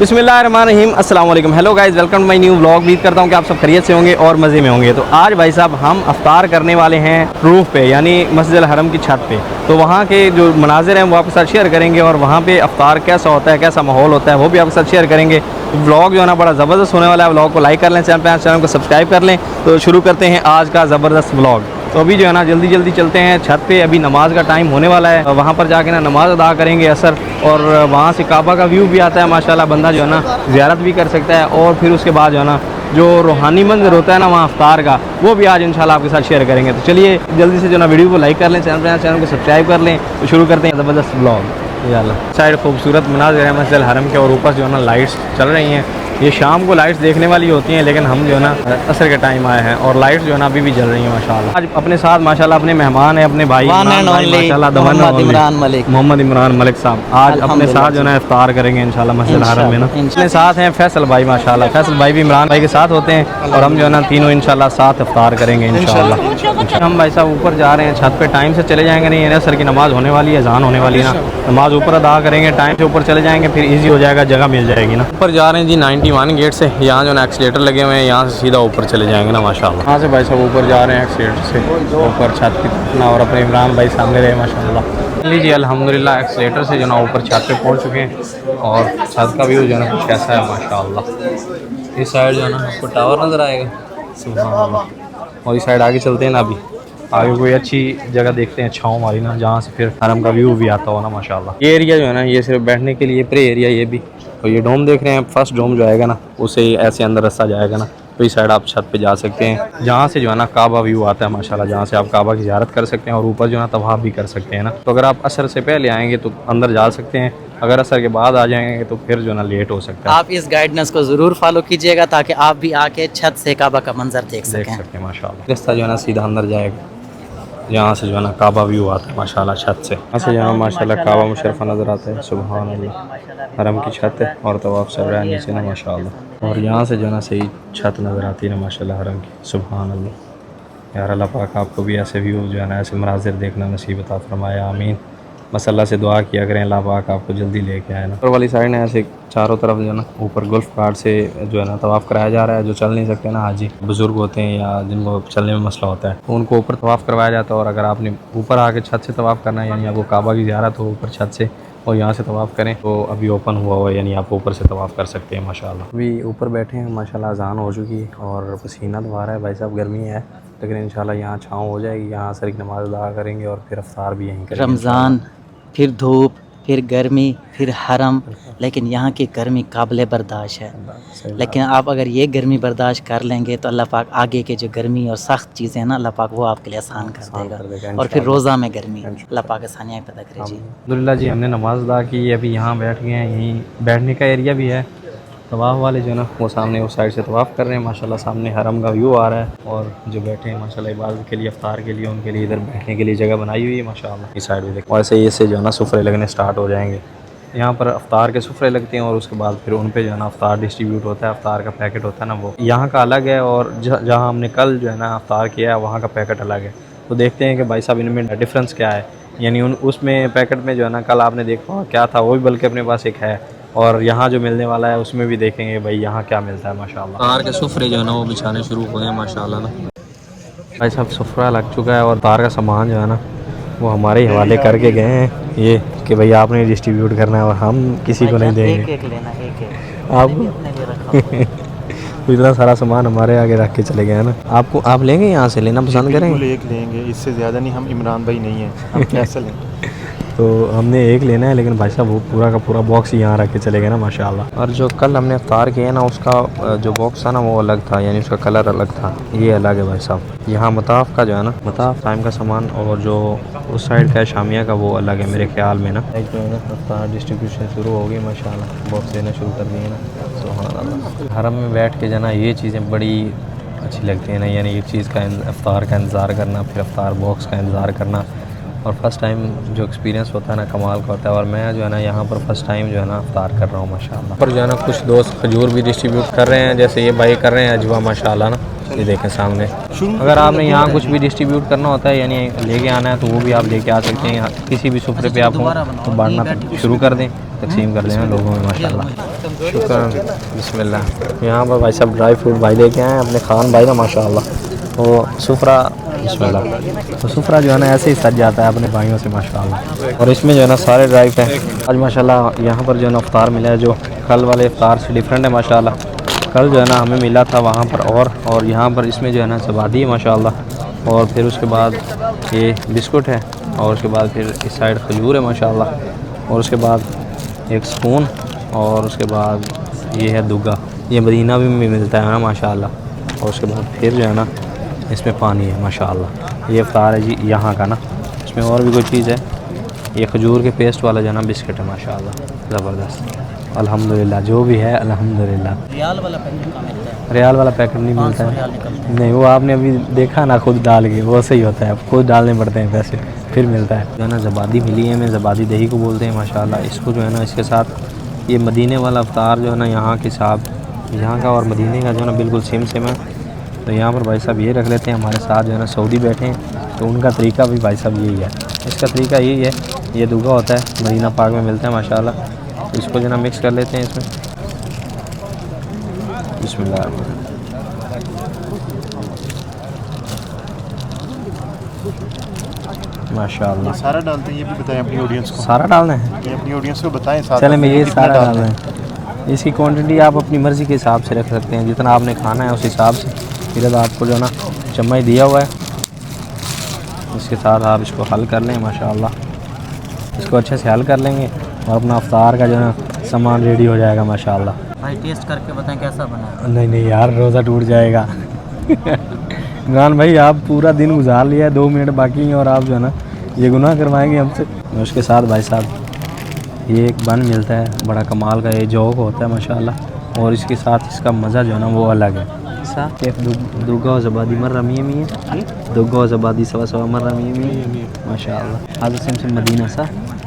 बिस्मिल्लाहिर्रहमानिर्रहीम अस्सलाम वालेकुम। Hello guys, welcome to my new vlog. उम्मीद करता हूँ कि आप सब खैरियत से होंगे और मज़े में होंगे। तो आज भाई साहब हम अफ्तार करने वाले हैं रूफ़ पे, यानी मस्जिद अल हरम की छत पे। तो वहाँ के जो मनाज़िर हैं वो आपके साथ शेयर करेंगे और वहाँ पे अफ्तार कैसा होता है, कैसा माहौल होता है, वो भी आपके साथ शेयर करेंगे। तो व्लॉग जो है ना बड़ा ज़बरदस्त होने वाला है। व्लॉग को लाइक कर लें, चैनल को सब्सक्राइब कर लें। तो शुरू करते हैं आज का ज़बरदस्त व्लॉग। तो अभी जो है ना जल्दी चलते हैं छत पे। अभी नमाज का टाइम होने वाला है, वहाँ पर जाके ना नमाज अदा करेंगे असर, और वहाँ से काबा का व्यू भी आता है माशाल्लाह। बंदा जो है ना ज़ियारत भी कर सकता है और फिर उसके बाद जो है ना जो रूहानी मंजर होता है ना वहाँ अफ्तार का, वो भी आज इंशाल्लाह आपके साथ शेयर करेंगे। तो चलिए जल्दी से जो ना वीडियो को लाइक कर लें, चैनल को सब्सक्राइब कर लें। तो शुरू करते हैं ज़बरदस्त ब्लॉग। याल्ला साइड खूबसूरत मनाज़िर है मस्जिद अल हरम के, और ऊपर जो है ना लाइट्स चल रही हैं। ये शाम को लाइट्स देखने वाली होती हैं, लेकिन हम जो है ना असर के टाइम आए हैं और लाइट्स जो है ना अभी भी जल रही हैं माशाल्लाह। आज अपने साथ माशाल्लाह अपने मेहमान हैं, अपने भाई माशाल्लाह मोहम्मद इमरान मलिक साहब आज अपने साथ जो है ना इफ्तार करेंगे इंशाल्लाह मस्जिद अल हरम में ना। अपने साथ हैं फैसल भाई माशाल्लाह। फैसल भाई भी इमरान भाई के साथ होते हैं और हम जो है ना तीनों इंशाल्लाह साथ इफ्तार करेंगे इंशाल्लाह। हम भाई साहब ऊपर जा रहे हैं छत पे, टाइम से चले जाएंगे नहीं, असर की नमाज होने वाली है, अज़ान होने वाली है ना। नमाज ऊपर अदा करेंगे, टाइम से ऊपर चले जाएंगे, फिर ईजी हो जाएगा, जगह मिल जाएगी ना। ऊपर जा रहे हैं जी 91 गेट से। यहाँ जो है एक्सीलेटर लगे हुए हैं, यहाँ से सीधा ऊपर चले जाएंगे ना माशाल्लाह। यहाँ से भाई साहब ऊपर जा रहे हैं एक्सीलेटर से ऊपर छत की तरफ ना, और अपने इमरान भाई सामने रहे माशाल्लाह। लीजिए अल्हम्दुलिल्लाह एक्सीलेटर से जो ना ऊपर छत पे पहुँच चुके हैं और छत का व्यू जो है ना कुछ ऐसा है माशाल्लाह। इस साइड जो है ना आपको टावर नज़र आएगा, सुभान अल्लाह। और इस साइड आगे चलते हैं ना, अभी आगे कोई अच्छी जगह देखते हैं छाँव वाली ना, जहाँ से फिर हरम का व्यू भी आता हो ना माशाल्लाह। ये एरिया जो है ना ये सिर्फ बैठने के लिए प्रे एरिया ये भी। तो ये डोम देख रहे हैं, फर्स्ट डोम जो आएगा ना उसे ऐसे अंदर रास्ता जाएगा ना, तो इस साइड आप छत पे जा सकते हैं, जहाँ से जो है ना काबा व्यू आता है माशाल्लाह, जहाँ से आप काबा की ज़ियारत कर सकते हैं और ऊपर जो है ना तवाफ़ भी कर सकते हैं ना। तो अगर आप असर से पहले आएंगे तो अंदर जा सकते हैं, अगर असर के बाद आ जाएंगे तो फिर जो है ना लेट हो सकता है। आप इस गाइडेंस को ज़रूर फॉलो कीजिएगा ताकि आप भी आके छत से काबा का मंजर देख सकते हैं माशाल्लाह। रास्ता जो है ना सीधा अंदर जाएगा, यहाँ से जो है ना काबा व्यू आता है माशाल्लाह छत से। यहाँ से जहाँ माशाल्लाह काबा मुशर्रफा नज़र आता है, सुभान अल्लाह। हरम की छत है और तवाफ़ चल रहा है नीचे ना माशाल्लाह, और यहाँ से जो है ना सही छत नज़र आती है ना माशाल्लाह हरम की, सुभान अल्लाह। यार अल्लाह पाक आपको भी ऐसे व्यू जो है ना ऐसे मनाज़िर देखना नसीब अता फरमाया, आमीन। बस अल्लाह से दुआ किया करें अल्लाह पाक आपको जल्दी लेके आए ना। ऊपर वाली साइड ने ऐसे चारों तरफ जो है ना ऊपर गुल्फ कार्ड से जो है ना तवाफ़ कराया जा रहा है। जो चल नहीं सकते ना हाजी बुज़ुर्ग होते हैं या जिनको चलने में मसला होता है, तो उनको ऊपर तवाफ़ करवाया जाता है। और अगर आपने ऊपर आके छत से तवाफ़ करना है, यानी आपको काबा की ज़ियारत हो ऊपर छत से और यहाँ से तवाफ़ करें, तो अभी ओपन हुआ हुआ है, यानी आप ऊपर से तवाफ़ कर सकते हैं माशाल्लाह। अभी ऊपर बैठे हैं माशाल्लाह, अज़ान हो चुकी है और पसीना तो आ रहा है भाई साहब, गर्मी है, लेकिन इंशाल्लाह यहाँ छाँव हो जाएगी। यहाँ असर की नमाज़ अदा करेंगे और फिर अफ्तार भी यहीं करेंगे। रमज़ान, फिर धूप, फिर गर्मी, फिर हरम, लेकिन यहाँ की गर्मी काबिल बर्दाश्त है। लेकिन आप अगर ये गर्मी बर्दाश्त कर लेंगे तो अल्लाह पाक आगे के जो गर्मी और सख्त चीज़ें हैं ना, अल्लाह पाक वो आपके लिए आसान कर देगा। और फिर रोज़ा में गर्मी, अल्लाह पाक आसानियाँ पैदा करे जी। अल्हम्दुलिल्लाह जी, हमने नमाज़ अदा की, अभी यहाँ बैठ गए हैं। यहीं बैठने का एरिया भी है। तवाफ़ वाले जो है ना वो सामने उस साइड से तवाफ़ कर रहे हैं माशाल्लाह, सामने हरम का व्यू आ रहा है। और जो बैठे हैं माशाल्लाह इबादत के लिए, अफ्तार के लिए, उनके लिए इधर बैठने के लिए जगह बनाई हुई है माशाल्लाह। इस साइड भी देखो, वैसे ही इससे जो है ना सुफ़रे लगने स्टार्ट हो जाएंगे। यहाँ पर अफ्तार के सुफ़रे लगते हैं और उसके बाद फिर उन पे जो है ना अफ्तार डिस्ट्रीब्यूट होता है। अफ्तार का पैकेट होता है ना वो यहाँ का अलग है, और जहाँ हमने कल जो है ना अफ्तार किया है वहाँ का पैकेट अलग है। तो देखते हैं कि भाई साहब इनमें डिफरेंस क्या है, यानी उसमें पैकेट में जो है ना कल आपने देखा क्या था, वो भी बल्कि अपने पास एक है, और यहाँ जो मिलने वाला है उसमें भी देखेंगे भाई यहाँ क्या मिलता है माशाल्लाह। तार के सुफरे जो है ना वो बिछाने शुरू हुए हैं माशाल्लाह ना। भाई साहब सुफरा लग चुका है और तार का सामान जो है ना वो हमारे हवाले करके गए हैं, ये कि भाई आपने डिस्ट्रीब्यूट करना है और हम किसी को नहीं देंगे। एक लेना, एक आप तो इतना सारा सामान हमारे आगे रख के चले गए हैं ना। आपको आप लेंगे यहाँ से, लेना पसंद करेंगे? एक लेंगे, इससे ज़्यादा नहीं। हम इमरान भाई नहीं हैं, हम कैसे लें? तो हमने एक लेना है, लेकिन भाई साहब वो पूरा का पूरा बॉक्स ही यहाँ रख के चले गए ना माशाल्लाह। और जो कल हमने अफ्तार किया ना उसका जो बॉक्स था ना वो अलग था, यानी उसका कलर अलग था, ये अलग है भाई साहब। यहाँ मताफ़ का जो है ना मताफ़ टाइम का सामान और जो उस साइड का शामिया का वो अलग है मेरे ख्याल में ना। एक जो है ना अफ्तार डिस्ट्रीब्यूशन शुरू हो गई माशाल्लाह, बॉक्स देना शुरू कर दिए ना, सुभान अल्लाह। हरम में बैठ के जो ना ये चीज़ें बड़ी अच्छी लगती हैं ना, यानी एक चीज़ का अफ्तार का इंतज़ार करना, फिर अफ्तार बॉक्स का इंतज़ार करना, और फर्स्ट टाइम जो एक्सपीरियंस होता है ना कमाल का होता है। और मैं जो है ना यहाँ पर फर्स्ट टाइम जो है ना अफ्तार कर रहा हूँ माशाल्लाह। पर जो है ना कुछ दोस्त खजूर भी डिस्ट्रीब्यूट कर रहे हैं, जैसे ये भाई कर रहे हैं अजवा माशाल्लाह ना, ये देखें सामने। अगर आपने यहाँ कुछ भी डिस्ट्रीब्यूट करना होता है, यानी लेके आना है, तो वो भी आप लेके आ सकते हैं। किसी भी सुफरे पे आप हो तो बांटना शुरू कर दें, तकसीम कर देना लोगों में माशाल्लाह। शुक्र बिस्मिल्लाह। यहाँ पर भाई साहब ड्राई फ्रूट भाई लेके आए हैं अपने खान भाई ना माशाल्लाह। वो सुफरा बिस्मिल्लाह। तो सुफरा जो है ना ऐसे ही सज जाता है अपने भाइयों से माशाल्लाह। और इसमें जो है ना सारे ड्राई हैं आज माशाल्लाह। यहाँ पर जो है ना इफ्तार मिला है जो कल वाले इफ्तार से डिफरेंट है माशाल्लाह। कल जो है ना हमें मिला था वहाँ पर और यहाँ पर इसमें जो है ना ज़बादी है माशाल्लाह। और फिर उसके बाद ये बिस्कुट है और उसके बाद फिर इस साइड खजूर है माशाल्लाह। और उसके बाद एक स्पून और उसके बाद ये है दुग्गा। ये मदीना भी मिलता है ना माशाल्लाह। और उसके बाद फिर जो है ना इसमें पानी है माशाल्लाह। ये इफ्तार है जी यहाँ का ना। इसमें और भी कोई चीज़ है। ये खजूर के पेस्ट वाला जो है ना बिस्किट है माशाल्लाह ज़बरदस्त। अल्हम्दुलिल्लाह जो भी है अल्हम्दुलिल्लाह। रियाल वाला पैकेट कहाँ मिलता है? रियाल वाला पैकेट नहीं मिलता है। नहीं वो आपने अभी देखा ना खुद डाल के वो सही होता है। खुद डालने पड़ते हैं पैसे फिर मिलता है। जो है ना ज़बादी मिली है हमें। ज़बादी दही को बोलते हैं माशाल्लाह। इसको जो है ना इसके साथ ये मदीने वाला इफ्तार जो है ना यहाँ के साथ यहाँ का और मदीने का जो है ना बिल्कुल सेम है। तो यहाँ पर भाई साहब ये रख लेते हैं। हमारे साथ जो है ना सऊदी बैठे हैं तो उनका तरीका भी भाई साहब यही है। इसका तरीका यही है। ये दुगा होता है मदीना पाक में मिलता है माशाल्लाह। तो इसको जो है ना मिक्स कर लेते हैं इसमें बिस्मिल्लाह। माशाल्लाह सारा डालते हैं ये भी बताएं अपनी ऑडियंस को। सारा डालना है। ये अपनी ऑडियंस को बताएं साथ चले मैं में ये कितना सारा डालना डालना है। इसकी क्वांटिटी आप अपनी मर्ज़ी के हिसाब से रख सकते हैं। जितना आपने खाना है उस हिसाब से। फिर आपको जो है ना चम्मच दिया हुआ है इसके साथ आप इसको हल कर लें माशाल्लाह। इसको अच्छे से हल कर लेंगे और अपना इफ्तार का जो है ना सामान रेडी हो जाएगा माशाल्लाह। भाई टेस्ट करके बताएं कैसा बना है। नहीं नहीं यार रोज़ा टूट जाएगा। इमरान भाई आप पूरा दिन गुजार लिया है 2 मिनट बाकी हैं और आप जो है ना ये गुनाह करवाएंगे हमसे। उसके साथ भाई साहब ये एक बन मिलता है बड़ा कमाल का। ये जौक होता है माशाल्लाह। और इसके साथ इसका मज़ा जो है ना वो अलग है। दुगा ज़बादी मर्रा मियमी है। दुगा ज़बादी सवा सवा मर्रा मियमी माशाल्लाह। हाज़ा सिम मदीना सा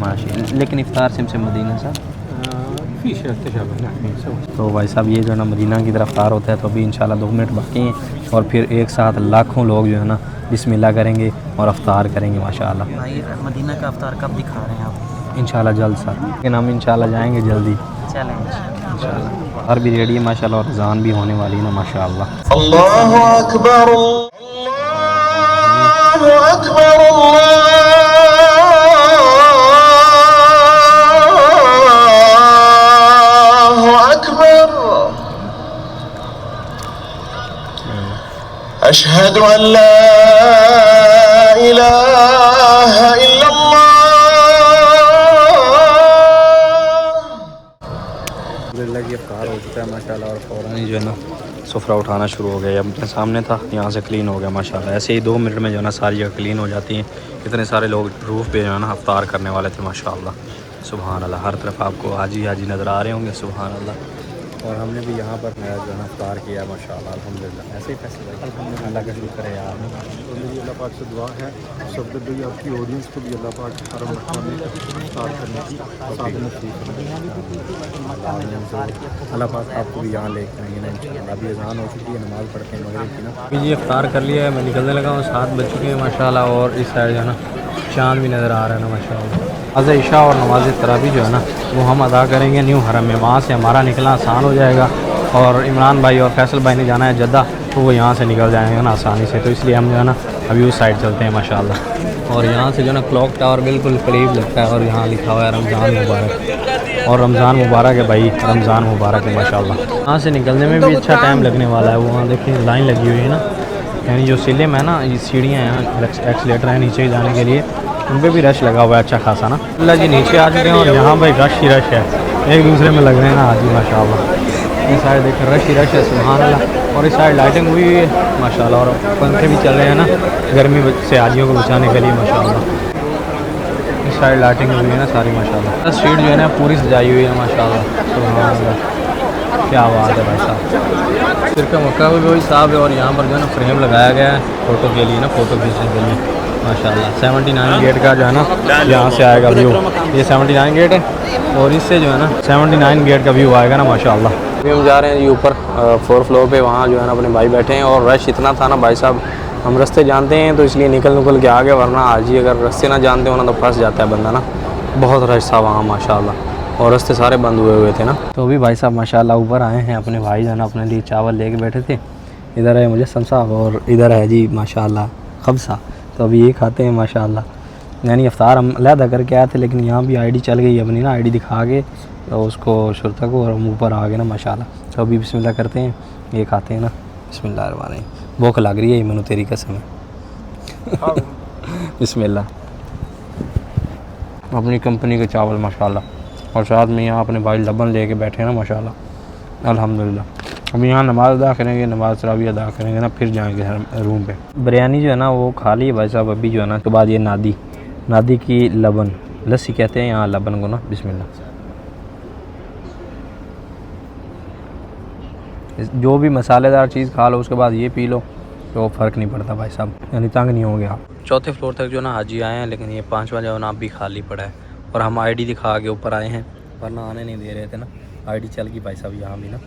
माशा। लेकिन इफ्तार सिम मदीना सा तो भाई साहब ये जो है ना मदीना की तरफ इफ्तार होता है। तो अभी इंशाल्लाह 2 मिनट बाकी हैं और फिर एक साथ लाखों लोग जो है ना बिस्मिल्लाह करेंगे और इफ्तार करेंगे माशाल्लाह। भाई मदीना का इफ्तार कब दिखा रहे हैं आप? इंशाल्लाह जल्द सर। लेकिन हम इंशाल्लाह जाएंगे जल्दी चलेंगे इंशाल्लाह। और भी रेडी है माशाल्लाह और अज़ान भी होने वाली है ना माशाल्लाह। अल्लाहु अकबर अल्लाहु अकबर अल्लाहु अकबर अशहदु अन ला इलाहा इल्लल्लाह। अल्हम्दुलिल्लाह की इफ्तार हो चुका है माशाल्लाह। और फ़ौरन ही जो है ना सुफरा उठाना शुरू हो गया। अपने सामने था यहाँ से क्लीन हो गया माशाल्लाह। ऐसे ही 2 मिनट में जो है ना सारी जगह क्लीन हो जाती हैं। इतने सारे लोग रूफ़ पे जो है ना इफ्तार करने वाले थे माशाल्लाह। सुभान अल्लाह। हर तरफ आपको हाजी हाजी नज़र आ रहे होंगे सुभान अल्लाह। और हमने भी यहाँ पर नया जो है ना इफ्तार किया माशाल्लाह अल्हम्दुलिल्लाह। ऐसे ही फेस्टिवल अल्हम्दुलिल्लाह का शुक्र है यार। तो मेरी अल्लाह पाक से दुआ है सफदर भाई आपकी ऑडियंस को भी अल्लाह पाक हरम मक्का में इफ्तार करने की साथ नसीब करें। अल्लाह पाक आपको भी यहाँ लेकर आएंगे ना इंशाल्लाह। अभी अज़ान हो चुकी है नमाज़ पढ़ते हैं मगरिब की ना। अभी ये इफ्तार कर लिया है मैं निकलने लगा हूँ। 7 बज चुके हैं माशाल्लाह। और इस साइड जो है ना चाँद भी नज़र आ रहा है ना माशाल्लाह। नमाज़ इशा और नमाज़ तरावी जो है ना वो हम अदा करेंगे न्यू हरम में। वहाँ से हमारा निकलना आसान हो जाएगा। और इमरान भाई और फैसल भाई ने जाना है जद्दा तो वो यहाँ से निकल जाएंगे ना आसानी से। तो इसलिए हम जो है ना अभी उस साइड चलते हैं माशाल्लाह। और यहाँ से जो है ना क्लॉक टावर बिल्कुल करीब लगता है। और यहाँ लिखा हुआ है रमज़ान मुबारक। और रमज़ान मुबारक है भाई रमज़ान मुबारक है माशाल्लाह। यहाँ से निकलने में भी अच्छा टाइम लगने वाला है। वहाँ देखिए लाइन लगी हुई है ना। यानी जो सिलम है ना ये सीढ़ियाँ हैं एक्सीलेटर है नीचे जाने के लिए उन पर भी रश लगा हुआ है अच्छा खासा ना। अल्लाह जी नीचे आ चुके हैं और यहाँ भाई रश ही रश है। एक दूसरे में लग रहे हैं ना हाजी माशाल्लाह। इस साइड देखें रश ही रश है सुभान अल्लाह। और इस साइड लाइटिंग हुई है माशाल्लाह। और पंखे भी चल रहे हैं ना गर्मी से हाजियों को बचाने के लिए माशाल्लाह। इस साइड लाइटिंग हुई है ना सारी माशाल्लाह। स्ट्रीट जो है ना पूरी सजाई हुई है माशाल्लाह सुभान अल्लाह। क्या बात है भाई साहब। फिर का मक्का भी वही साहब है। और यहाँ पर जो है ना फ्रेम लगाया गया है फ़ोटो के लिए ना फ़ोटो खींचने के लिए माशाल्लाह। 79 गेट का जो है ना यहाँ से आएगा व्यू। ये 79 गेट है और इससे जो है ना 79 गेट का व्यू आएगा ना माशाल्लाह। अभी हम जा रहे हैं ये ऊपर 4th फ्लोर पे। वहाँ जो है ना अपने भाई बैठे हैं और रश इतना था ना भाई साहब। हम रास्ते जानते हैं तो इसलिए निकल के आ गए। वरना आज ही अगर रास्ते ना जानते हो ना तो फंस जाता है बंदा ना। बहुत रश था वहाँ माशाल्लाह। और रास्ते सारे बंद हुए थे ना। तो अभी भाई साहब माशाल्लाह ऊपर आए हैं, अपने भाई जान अपने लिए चावल लेके बैठे थे। इधर है मुजस्सम साहब और इधर है जी माशाल्लाह खबसा। तो अभी ये खाते हैं माशाल्लाह। यानी इफ्तार हम अलहदा करके आए थे, लेकिन यहाँ भी आईडी चल गई अपनी ना, आईडी दिखा के तो उसको शुरता को, और हम ऊपर आ गए ना माशाल्लाह। तो अभी बिस्मिल्लाह करते हैं, ये खाते हैं ना। बिस्मिल्लाह रहमान रहीम। भूख लग रही है मैनू तेरी कसम है। बिस्मिल्लाह। अपनी कंपनी के चावल माशाल्लाह, और साथ में यहाँ अपने भाई लबन लेके बैठे हैं ना माशाल्लाह, अल्हम्दुलिल्लाह। अभी यहाँ नमाज़ अदा करेंगे, नमाज तरावी अदा करेंगे ना, फिर जाएंगे रूम पे। बिरयानी जो है ना वो खा ली है भाई साहब अभी जो है ना। उसके बाद ये नादी की लबन, लस्सी कहते हैं यहाँ लबन को ना। बिस्मिल्लाह। जो भी मसालेदार चीज़ खा लो उसके बाद ये पी लो तो फ़र्क नहीं पड़ता भाई साहब, यानी तंग नहीं होंगे आप। चौथे फ्लोर तक जो ना हाजी आए हैं, लेकिन ये 5वां जो है ना अभी खाली पड़ा है। और हम आईडी दिखा के ऊपर आए हैं, वरना आने नहीं दे रहे थे ना। आईडी चल गई भाई साहब यहाँ भी ना।